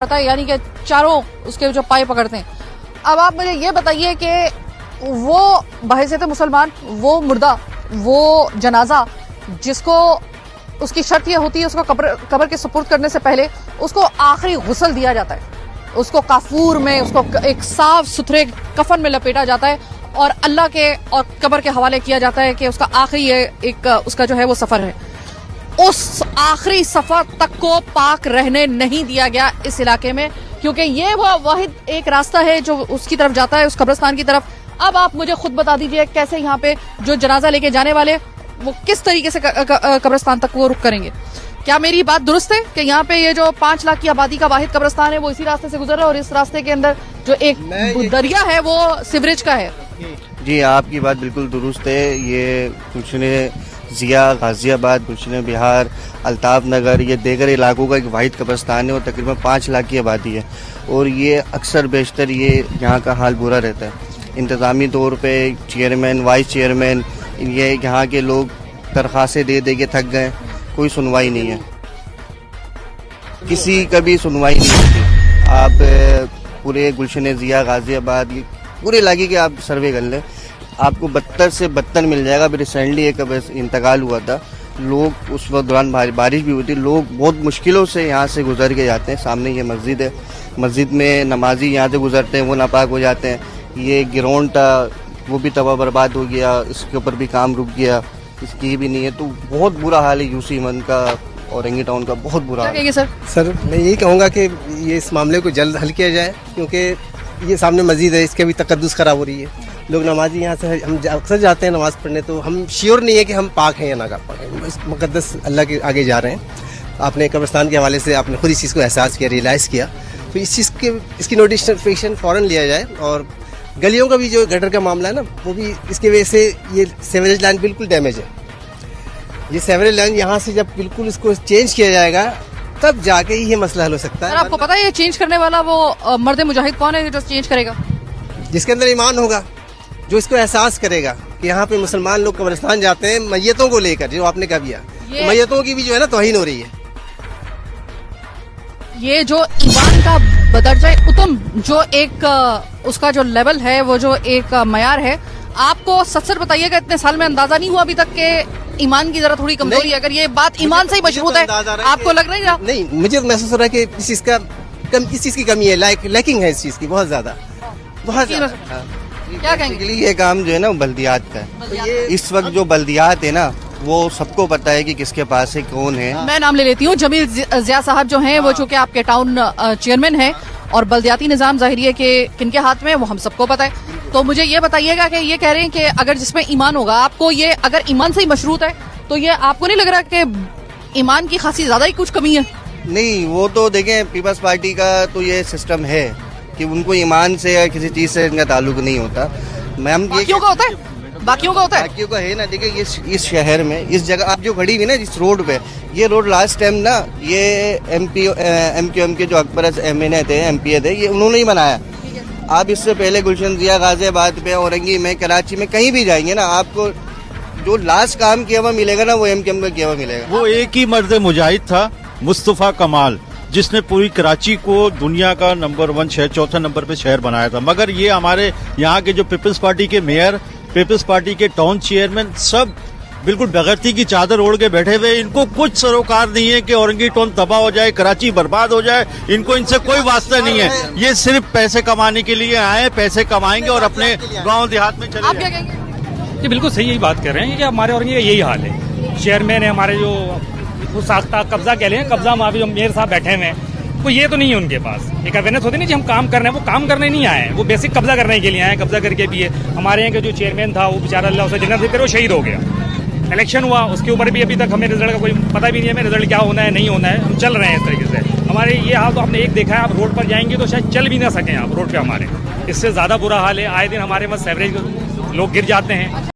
पता है, यानी कि चारों उसके जो पाए पकड़ते हैं। अब आप मुझे ये बताइए कि वो बहैसियत मुसलमान, वो मुर्दा, वो जनाजा जिसको उसकी शर्त यह होती है उसको कब्र के सुपुर्द करने से पहले उसको आखिरी गुस्ल दिया जाता है, उसको काफूर में, उसको एक साफ सुथरे कफन में लपेटा जाता है और अल्लाह के और कब्र के हवाले किया जाता है कि उसका आखिरी एक उसका जो है वो सफर है। उस आखिरी सफर तक को पाक रहने नहीं दिया गया इस इलाके में, क्योंकि ये वो वाहिद एक रास्ता है जो उसकी तरफ जाता है, उस कब्रिस्तान की तरफ। अब आप मुझे खुद बता दीजिए कैसे यहाँ पे जो जनाजा लेके जाने वाले वो किस तरीके से कब्रिस्तान तक वो रुक करेंगे। क्या मेरी बात दुरुस्त है कि यहाँ पे ये जो 5 लाख की आबादी का वाहिद कब्रिस्तान है वो इसी रास्ते से गुजर रहा है और इस रास्ते के अंदर जो एक दरिया है वो सीवरेज का है? जी, आपकी बात बिल्कुल दुरुस्त है। ये गुलशन जिया, गाजियाबाद, गुलशन बिहार, अल्ताफ नगर, ये देगर इलाकों का एक वाहिद कब्रिस्तान है और तकरीबन 5 लाख की आबादी है और ये अक्सर बेशतर ये यहाँ का हाल बुरा रहता है। इंतज़ामी तौर पे चेयरमैन, वाइस चेयरमैन, ये यहाँ के लोग दरख्वास्तें दे दे के थक गए, कोई सुनवाई नहीं है, किसी का भी सुनवाई नहीं होती। आप पूरे गुलशन जिया, गाजियाबाद, ये पूरे इलाके के आप सर्वे कर लें, आपको बदतर से बदतर मिल जाएगा। अभी रिसेंटली एक इंतकाल हुआ था, लोग उस वक्त दौरान बारिश भी हुई थी, लोग बहुत मुश्किलों से यहाँ से गुजर के जाते हैं। सामने ये मस्जिद है, मस्जिद में नमाजी यहाँ से गुजरते हैं, वो नापाक हो जाते हैं। ये ग्राउंड था वो भी तबाह बर्बाद हो गया, इसके ऊपर भी काम रुक गया, इसकी भी नहीं है। तो बहुत बुरा हाल है यूसी मन का, औरंगी टाउन का बहुत बुरा हाल है। सर मैं यही कहूँगा कि ये इस मामले को जल्द हल किया जाए, क्योंकि ये सामने मस्जिद है, इसके भी तकद्दुस खराब हो रही है। लोग नमाजी यहाँ से हम अक्सर जाते हैं नमाज पढ़ने, तो हम श्योर नहीं है कि हम पाक हैं या ना पाक हैं। इस मुकद्दस अल्लाह के आगे जा रहे हैं। आपने कब्रिस्तान के हवाले से आपने खुद इस चीज़ को एहसास किया, रियलाइज़ किया, तो इस चीज़ के इसकी नोटिफिकेशन फ़ौरन लिया जाए। और गलियों का भी जो गटर का मामला है ना, वो भी इसकी वजह से ये सेवरेज लाइन बिल्कुल डैमेज है। ये सेवरेज लाइन यहाँ से जब बिल्कुल इसको चेंज किया जाएगा तब जाके ही ये मसला हल हो सकता है। आपको पता है ये चेंज करने वाला वो मर्द मुजाहिद कौन है जो चेंज करेगा? जिसके अंदर ईमान होगा, जो इसको एहसास करेगा कि यहाँ पे मुसलमान लोग कब्रिस्तान जाते हैं मैयतों को लेकर, जो आपने कहा किया, मैयतों की भी जो है ना तौहीन हो रही है। ये जो ईमान का बदरजा उतम जो एक उसका जो लेवल है, वो जो एक मयार है, आपको सच बताइएगा इतने साल में अंदाजा नहीं हुआ अभी तक के ईमान की जरा थोड़ी कमजोरी है? अगर ये बात ईमान से ही मशरूत है, आपको लग रही है? नहीं, मुझे महसूस हो रहा है कि इस चीज की कमी है, लैकिंग है इस चीज की बहुत ज्यादा। क्या कहेंगे? ये काम जो है ना बल्दियात का है। इस वक्त जो बल्दियात है ना, वो सबको पता है कि किसके पास है, कौन है। मैं नाम ले लेती हूँ, जमील जिया साहब जो हैं वो चूंकि आपके टाउन चेयरमैन हैं और बल्दियाती निजाम जाहिर है कि किनके हाथ में वो हम सबको पता है। तो मुझे ये बताइएगा कि ये कह रहे हैं कि अगर जिसमें ईमान होगा, आपको ये अगर ईमान से ही मशरूत है तो ये आपको नहीं लग रहा कि ईमान की खासी ज्यादा ही कुछ कमी है? नहीं, वो तो देखें पीपल्स पार्टी का तो ये सिस्टम है कि उनको ईमान से या किसी चीज से इनका ताल्लुक नहीं होता। मैम बाकियों का होता है, बाकियों का होता है, बाकियों का है ना। देखिए इस शहर में, इस जगह आप जो खड़ी हुई ना, इस रोड पे, ये रोड लास्ट टाइम ना ये एमक्यूएम के जो अकबर एमएनए थे, एमपीए थे, ये उन्होंने ही बनाया। आप इससे पहले गुलशन जिया, गाजियाबाद पे, औरंगी में, कराची में कहीं भी जाएंगे ना, आपको जो लास्ट काम किया हुआ मिलेगा ना, वो एमक्यूएम का किया हुआ मिलेगा। वो एक ही मर्द मुजाहिद था, मुस्तफा कमाल, जिसने पूरी कराची को दुनिया का नंबर 1 शहर, 4थे नंबर पे शहर बनाया था। मगर ये हमारे यहाँ के जो पीपल्स पार्टी के मेयर, पीपल्स पार्टी के टाउन चेयरमैन, सब बिल्कुल बेगैरती की चादर ओढ़ के बैठे हुए। इनको कुछ सरोकार नहीं है कि औरंगी टाउन तबाह हो जाए, कराची बर्बाद हो जाए। इनको इनसे कोई वास्ता नहीं है। ये सिर्फ पैसे कमाने के लिए आए, पैसे कमाएंगे और अपने गाँव देहात में चले जाएंगे। ये बिल्कुल सही यही बात कर रहे हैं कि हमारे औरंगी का यही हाल है। चेयरमैन है हमारे जो वो साख्ता कब्जा कह लें, कब्जा माफी जो मेयर साहब बैठे हुए हैं, वो ये तो नहीं है उनके पास। एक अवेयरनेस होती नहीं जी हम काम कर रहे हैं, वो काम करने नहीं आए हैं, वो बेसिक कब्जा करने के लिए आए हैं। कब्जा करके भी है। हमारे यहाँ के जो चेयरमैन था वो बेचारा अल्लाह उसे जन्नत देकर वो शहीद हो गया। इलेक्शन हुआ, उसके ऊपर भी अभी तक हमें रिजल्ट का कोई पता भी नहीं है, हमें रिजल्ट क्या होना है नहीं होना है। हम चल रहे हैं इस तरीके से। हमारे ये हाल तो आपने एक देखा है, आप रोड पर जाएंगे तो शायद चल भी ना सकें आप रोड पे। हमारे इससे ज्यादा बुरा हाल है। आए दिन हमारे पास सेवरेज लोग गिर जाते हैं।